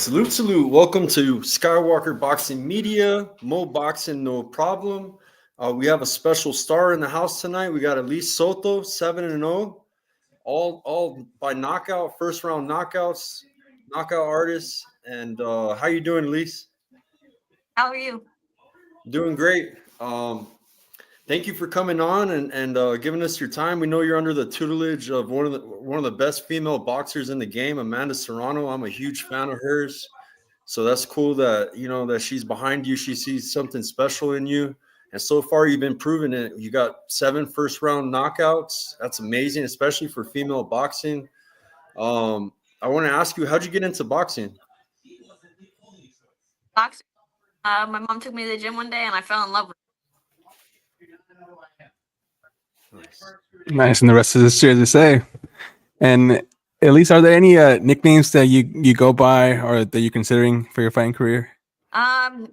Salute, salute. Welcome to Skywalker Boxing Media. Mo Boxing, no problem. We have a special star in the house tonight. We got Elise Soto, 7-0, all by knockout, first round knockouts, knockout artists. And how you doing, Elise? How are you? Doing great. Thank you for coming on and giving us your time. We know you're under the tutelage of one of the best female boxers in the game, Amanda Serrano. I'm a huge fan of hers. So that's cool that that she's behind you. She sees something special in you. And so far you've been proving it. You got 7 first-round knockouts. That's amazing, especially for female boxing. I want to ask you, how'd you get into boxing? Boxing. My mom took me to the gym one day and I fell in love with it. Nice, and the rest is history, as they say. And at least, are there any nicknames that you go by or that you're considering for your fighting career? Not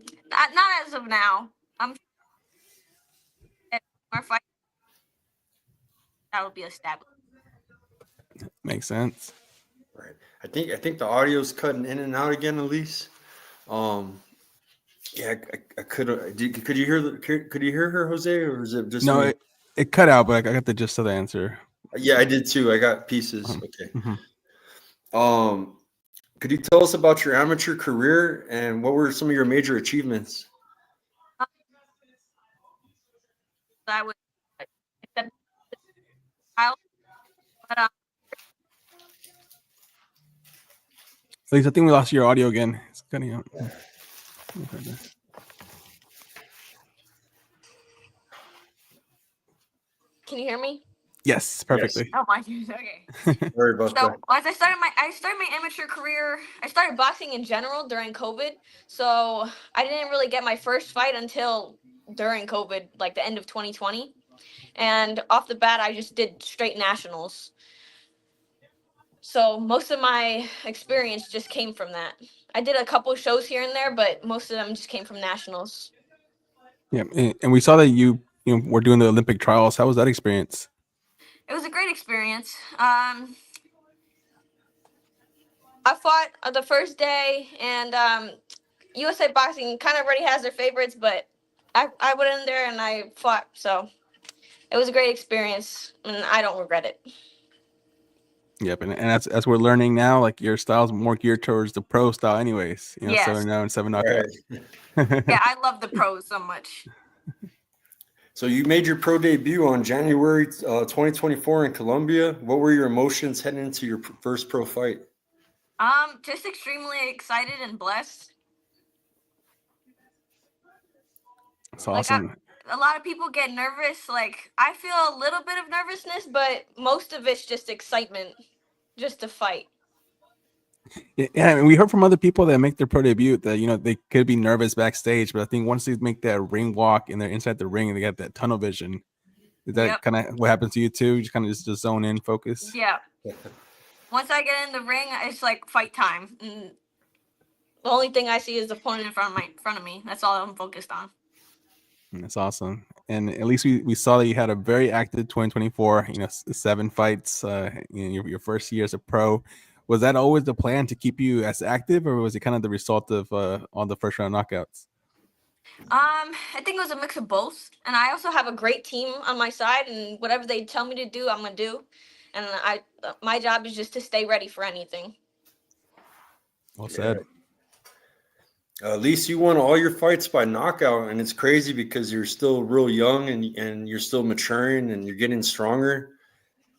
as of now. I'm our fight that would be established. Makes sense. Right. I think the audio's cutting in and out again, Elise. Yeah, I could you hear her, Jose, or is it just no? It cut out, but I got the gist of the answer. Yeah, I did too. I got pieces. Okay. Mm-hmm. Could you tell us about your amateur career and what were some of your major achievements? I would, but At least I think we lost your audio again. It's cutting out. Can you hear me? Yes, perfectly. Yes. Oh my goodness. Okay. Sorry about that. As I started my amateur career, I started boxing in general during COVID. So I didn't really get my first fight until during COVID, like the end of 2020. And off the bat, I just did straight nationals. So most of my experience just came from that. I did a couple shows here and there, but most of them just came from nationals. Yeah, and we saw that you were doing the Olympic trials. How was that experience? It was a great experience. I fought the first day, and USA Boxing kind of already has their favorites, but I went in there and I fought. So it was a great experience, and I don't regret it. Yep, and as we're learning now, like your style's more geared towards the pro style, anyways. Yes. 7-0 and 7 knockouts. Right. Yeah, I love the pros so much. So you made your pro debut on January 2024 in Colombia. What were your emotions heading into your first pro fight? Just extremely excited and blessed. It's awesome. A lot of people get nervous. Like, I feel a little bit of nervousness, but most of it's just excitement, just to fight. Yeah, I mean, we heard from other people that make their pro debut that they could be nervous backstage, but I think once they make that ring walk and they're inside the ring and they got that tunnel vision, is that kind of what happens to you too? You just kind of just zone in, focus. Yeah. Once I get in the ring, it's like fight time. And the only thing I see is the opponent in front of me. That's all I'm focused on. That's awesome. And at least we saw that you had a very active 2024. 7 fights. Your first year as a pro. Was that always the plan to keep you as active, or was it kind of the result of all the first round knockouts? I think it was a mix of both. And I also have a great team on my side, and whatever they tell me to do, I'm gonna do. And my job is just to stay ready for anything. Well said. At least you won all your fights by knockout, and it's crazy because you're still real young and you're still maturing and you're getting stronger.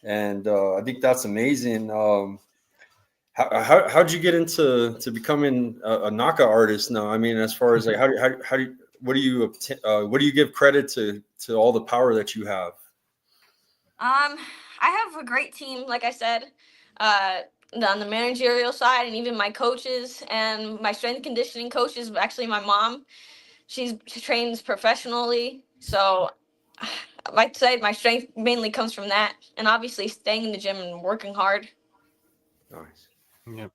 And I think that's amazing. How'd you get into becoming a knockout artist now? I mean, as far as like what do you give credit to all the power that you have? I have a great team, like I said, on the managerial side, and even my coaches and my strength conditioning coach is actually my mom. She trains professionally, so I like to say my strength mainly comes from that, and obviously staying in the gym and working hard. Nice. Yep.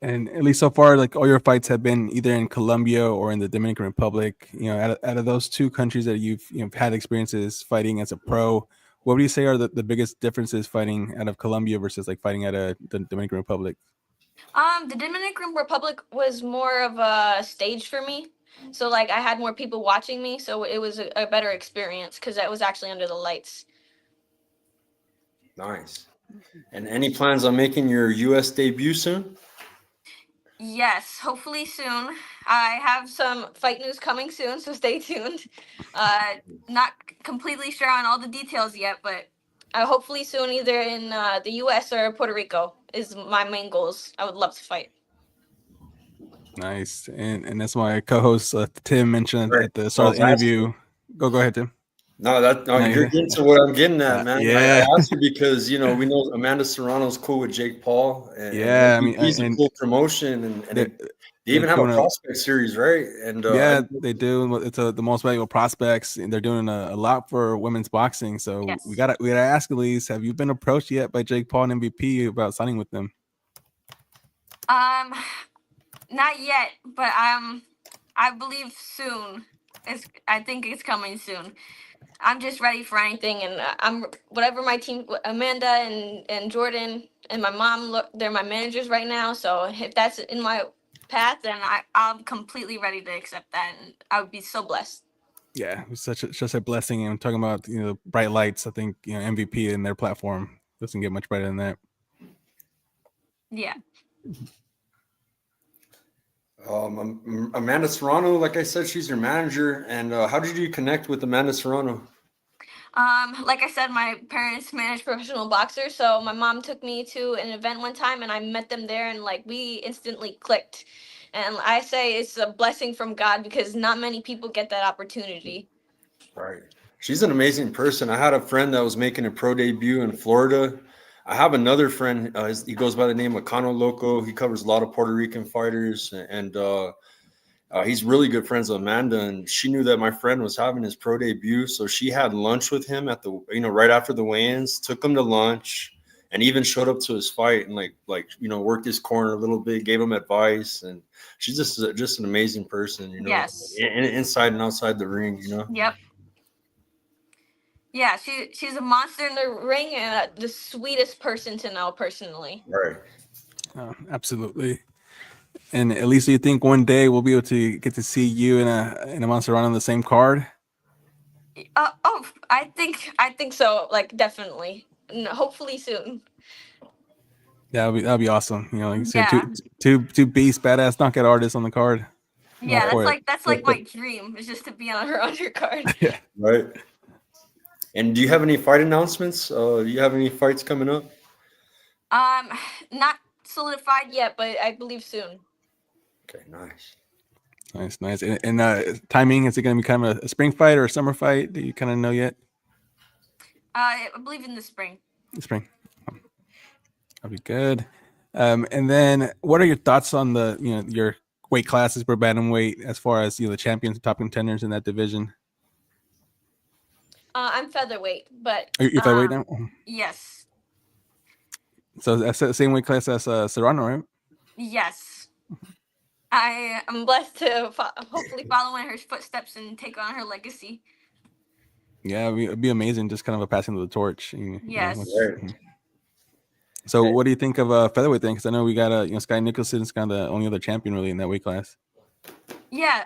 And at least so far, like all your fights have been either in Colombia or in the Dominican Republic. Out of those two countries that you've had experiences fighting as a pro, what would you say are the biggest differences fighting out of Colombia versus like fighting out of the Dominican Republic? The Dominican Republic was more of a stage for me. So like I had more people watching me, so it was a better experience because I was actually under the lights. Nice. And any plans on making your U.S. debut soon? Yes, hopefully soon. I have some fight news coming soon, so stay tuned. Not completely sure on all the details yet, but hopefully soon, either in the U.S. or Puerto Rico, is my main goals. I would love to fight. Nice, and that's my co-host Tim mentioned Right. at the So I start of was the asking. interview. Go ahead, Tim. No, No, you're getting to what I'm getting at, man. I yeah, asked you because we know Amanda Serrano's cool with Jake Paul, and yeah. I mean, MVP's a and cool promotion, and they're, they they're even have a doing a prospect series, right? And yeah, they do. It's the most valuable prospects, and they're doing a lot for women's boxing. So we Yes. gotta ask Elise, have you been approached yet by Jake Paul and MVP about signing with them? Not yet, but I believe soon. I think it's coming soon. I'm just ready for anything, and I'm whatever my team, Amanda and Jordan and my mom. Look, they're my managers right now. So if that's in my path, then I'm completely ready to accept that, and I would be so blessed. Yeah, it's such a blessing. And talking about bright lights, I think MVP in their platform doesn't get much brighter than that. Yeah. Amanda Serrano, like I said, she's your manager. And how did you connect with Amanda Serrano? Like I said, my parents manage professional boxers, so my mom took me to an event one time, and I met them there, and like we instantly clicked. And I say it's a blessing from God because not many people get that opportunity. Right. She's an amazing person. I had a friend that was making a pro debut in Florida. I have another friend. He goes by the name of Cano Loco. He covers a lot of Puerto Rican fighters, and he's really good friends with Amanda. And she knew that my friend was having his pro debut, so she had lunch with him at the right after the weigh-ins. Took him to lunch, and even showed up to his fight and worked his corner a little bit, gave him advice, and she's just an amazing person. Yes. Inside and outside the ring. Yep. Yeah, she's a monster in the ring and the sweetest person to know personally. Right. Absolutely. And at least you think one day we'll be able to get to see you and a Monsterano on the same card? I think so. Like definitely. No, hopefully soon. That'll be awesome. Like you said, Yeah. two beast badass knockout artists on the card. Yeah, For it. that's like my dream is just to be on her undercard. Yeah. Right. And do you have any fight announcements? Do you have any fights coming up? Not solidified yet, but I believe soon. Okay, nice. Nice. And timing, is it going to be kind of a spring fight or a summer fight? Do you kind of know yet? I believe in the spring. Spring. That'll be good. And then what are your thoughts on your weight classes for bantamweight as far as the champions, top contenders in that division? I'm featherweight, but You're featherweight now? yes. So that's the same weight class as Serrano, right? Yes. I am blessed to hopefully follow in her footsteps and take on her legacy. Yeah, it'd be amazing, just kind of a passing of the torch. Yes. Right. So what do you think of featherweight then? Because I know we got Sky Nicholson's kind of the only other champion really in that weight class. Yeah.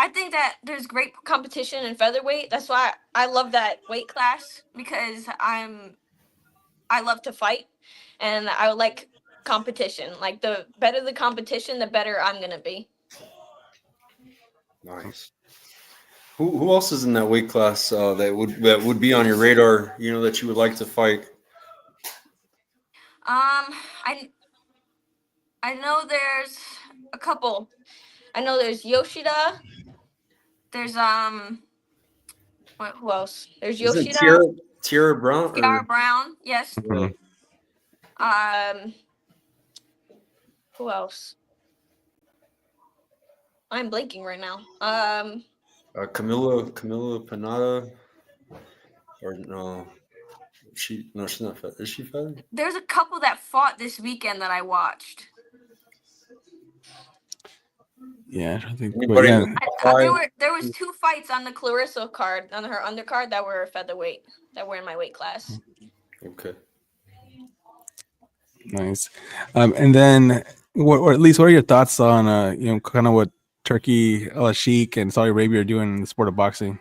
I think that there's great competition in featherweight. That's why I love that weight class because I love to fight and I like competition. Like the better the competition, the better I'm gonna be. Nice. Who else is in that weight class that would be on your radar? That you would like to fight. I know there's a couple. I know there's Yoshida. There's who else? There's Is it Yoshida. Tierra Brown? Tiara Brown. Yes. Mhm. Who else? I'm blanking right now. Camila Panada, or no? She's not. Is she feathered? There's a couple that fought this weekend that I watched. Yeah, I think. Anybody in Yeah. the top five? There was 2 fights on the Clarissa card on her undercard that were featherweight that were in my weight class. Okay. Nice. And then, or at least, what are your thoughts on, kind of what Turkey, Sheikh, and Saudi Arabia are doing in the sport of boxing?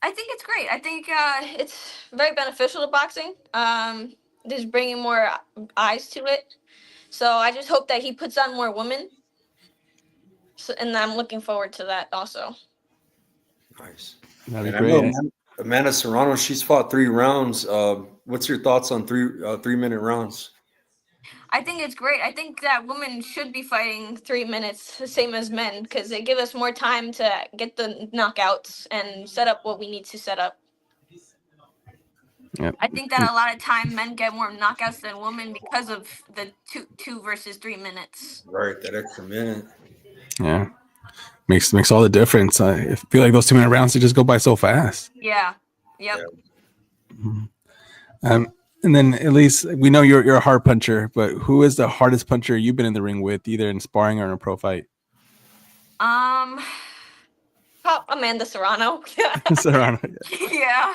I think it's great. I think it's very beneficial to boxing. Just bringing more eyes to it. So I just hope that he puts on more women. So, and I'm looking forward to that also. Nice. That'd And be I know great. Amanda Serrano, she's fought 3 rounds. What's your thoughts on 3 minute rounds? I think it's great. I think that women should be fighting 3 minutes, the same as men, because they give us more time to get the knockouts and set up what we need to set up. Yep. I think that a lot of time men get more knockouts than women because of the two versus 3 minutes. Right, that extra minute. Yeah. Makes all the difference. I feel like those 2 minute rounds, they just go by so fast. Yeah. Yep. Yeah. And then, at least, we know you're a hard puncher, but who is the hardest puncher you've been in the ring with, either in sparring or in a pro fight? Amanda Serrano. Serrano. Yeah.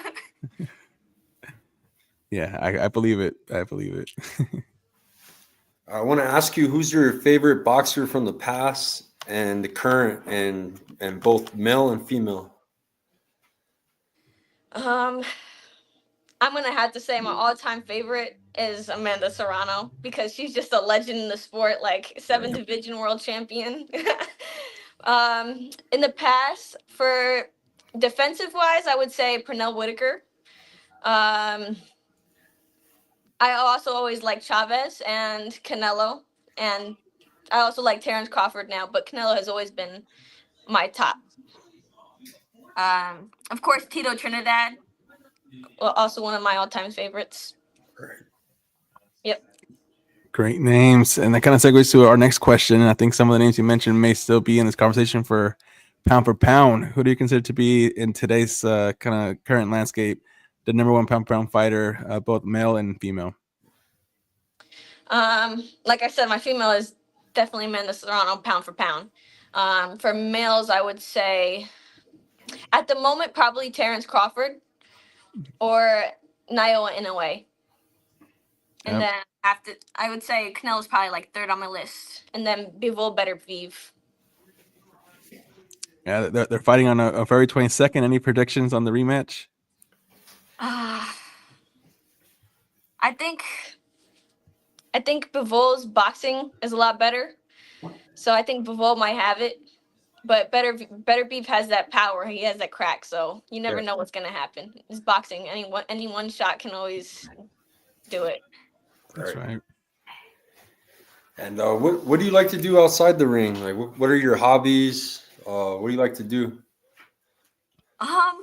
Yeah, I believe it. I believe it. I want to ask you, who's your favorite boxer from the past and the current, and both male and female? I'm gonna have to say my all-time favorite is Amanda Serrano because she's just a legend in the sport, like 7 division world champion. In the past, for defensive wise, I would say Pernell Whitaker. I also always like Chavez and Canelo, and I also like Terrence Crawford now, but Canelo has always been my top. Of course, Tito Trinidad, also one of my all-time favorites. Right. Yep. Great names. And that kind of segues to our next question. And I think some of the names you mentioned may still be in this conversation for pound. Who do you consider to be, in today's kind of current landscape, the number one pound for pound fighter, both male and female? Like I said, my female is definitely Amanda Serrano, pound for pound. For males, I would say at the moment probably Terrence Crawford or Naoya Inoue. And then after, I would say Canelo's probably like third on my list, and then Bivol Better Vive. Yeah, they're fighting on a February 22nd. Any predictions on the rematch? I think Bivol's boxing is a lot better, so I think Bivol might have it. But Better Beef has that power. He has that crack, so you never know what's gonna happen. It's boxing. Any one shot can always do it. That's right. And what do you like to do outside the ring? Like, what are your hobbies? What do you like to do? I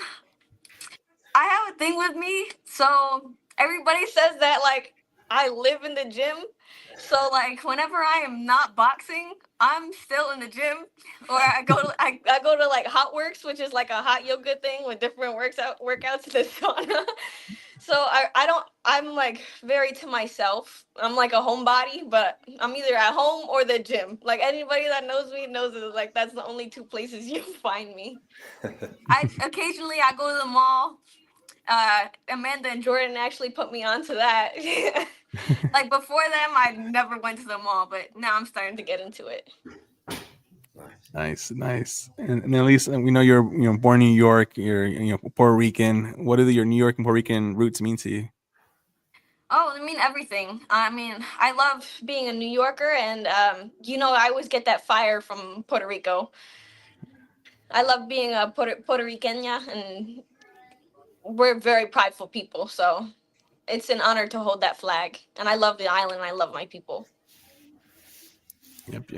have a thing with me. So everybody says that like I live in the gym. So like whenever I am not boxing, I'm still in the gym. Or I go to like Hot Works, which is like a hot yoga thing with different workouts in the sauna. So I'm like very to myself. I'm like a homebody, but I'm either at home or the gym. Like anybody that knows me knows it, like that's the only two places you find me. I go to the mall. Amanda and Jordan actually put me onto that. Like before them, I never went to the mall, but now I'm starting to get into it. Nice. And at least we know you're born in New York. You're Puerto Rican. What do your New York and Puerto Rican roots mean to you? Oh, I mean everything. I mean, I love being a New Yorker, and I always get that fire from Puerto Rico. I love being a Puerto Ricana, and we're very prideful people, so it's an honor to hold that flag. And I love the island. I love my people. Yep.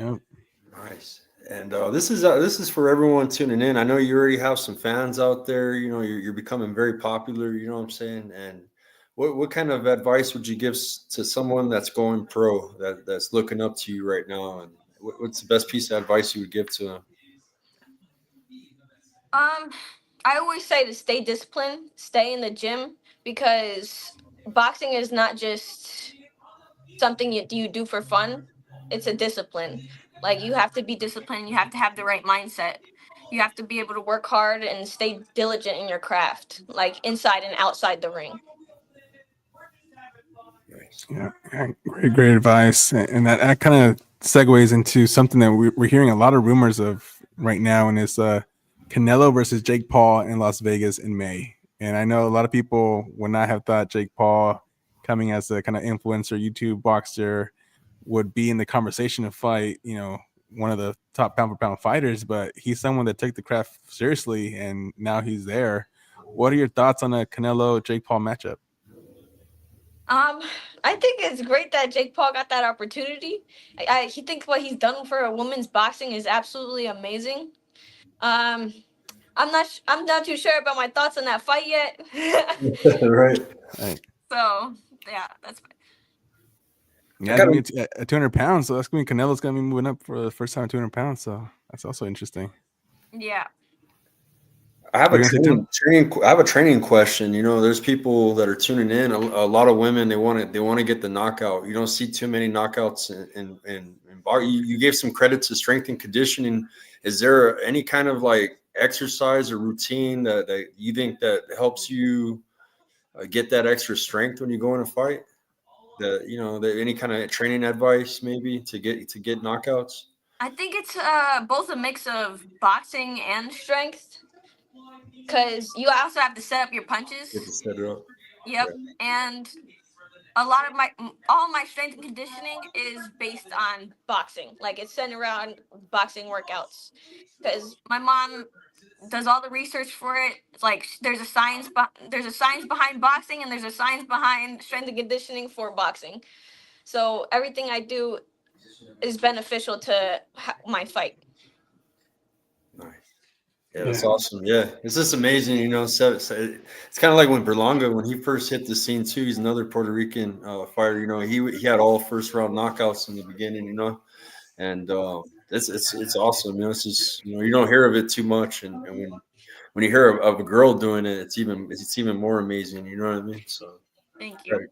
Nice. And this is for everyone tuning in. I know you already have some fans out there. You're becoming very popular. You know what I'm saying? And what kind of advice would you give to someone that's going pro, that's looking up to you right now? And what's the best piece of advice you would give to them? I always say to stay disciplined, stay in the gym, because boxing is not just something you do for fun. It's a discipline. Like you have to be disciplined. You have to have the right mindset. You have to be able to work hard and stay diligent in your craft, like inside and outside the ring. Yeah, great advice, and that kind of segues into something that we're hearing a lot of rumors of right now, and it's Canelo versus Jake Paul in Las Vegas in May. And I know a lot of people would not have thought Jake Paul, coming as a kind of influencer YouTube boxer, would be in the conversation to fight, one of the top pound for pound fighters, but he's someone that took the craft seriously, and now he's there. What are your thoughts on a Canelo Jake Paul matchup? I think it's great that Jake Paul got that opportunity. He thinks what he's done for a women's boxing is absolutely amazing. Um, I'm not too sure about my thoughts on that fight yet. Right. So yeah, that's fine. Yeah, it's gonna be at 200 pounds, so that's gonna be Canelo's gonna be moving up for the first time at 200 pounds. So that's also interesting. Yeah. I have a training question. There's people that are tuning in. A lot of women, they want to get the knockout. You don't see too many knockouts in bar. You gave some credit to strength and conditioning. Is there any kind of like exercise or routine that you think that helps you get that extra strength when you go in a fight? Any kind of training advice maybe to get knockouts? I think it's both a mix of boxing and strength, because you also have to set up your punches. Get to set it up. Yep. Yeah. And a lot of all my strength and conditioning is based on boxing. Like, it's centered around boxing workouts, because my mom does all the research for it. It's like there's a science behind boxing, and there's a science behind strength and conditioning for boxing. So everything I do is beneficial to my fight. Nice. Yeah, that's awesome. Yeah, it's just amazing. So it's kind of like when Berlanga, when he first hit the scene too. He's another Puerto Rican fighter. He had all first round knockouts in the beginning. And it's awesome. It's just you don't hear of it too much, and when you hear of a girl doing it, it's even more amazing. You know what I mean? So thank you.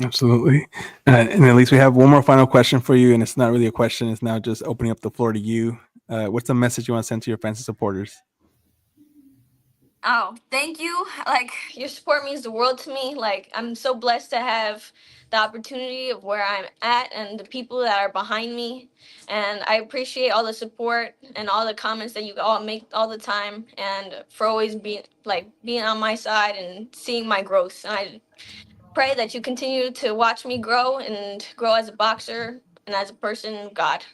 Absolutely. And at least we have one more final question for you, and it's not really a question. It's now just opening up the floor to you. What's the message you want to send to your fans and supporters? Oh, thank you. Like, your support means the world to me. Like, I'm so blessed to have the opportunity of where I'm at and the people that are behind me. And I appreciate all the support and all the comments that you all make all the time, and for always being on my side and seeing my growth. And I pray that you continue to watch me grow and grow as a boxer and as a person, God.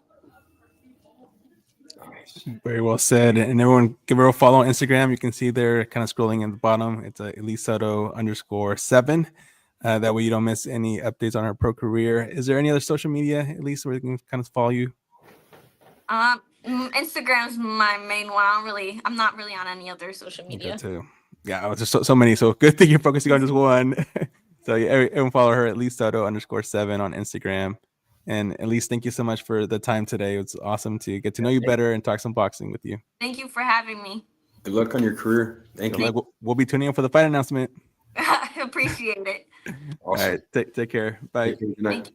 Very well said. And everyone, give her a follow on Instagram. You can see there, kind of scrolling at the bottom. It's Elise Soto _7. That way you don't miss any updates on her pro career. Is there any other social media, Elise, where they can kind of follow you? Instagram's my main one. I'm not really on any other social media. Too. Yeah, it's just so many. So good thing you're focusing on just one. So yeah, everyone follow her at Elise Soto _7 on Instagram. And Elise, thank you so much for the time today. It's awesome to get to know you better and talk some boxing with you. Thank you for having me. Good luck on your career. Thank you. We'll be tuning in for the fight announcement. I appreciate it. Awesome. All right. Take care. Bye. Good night.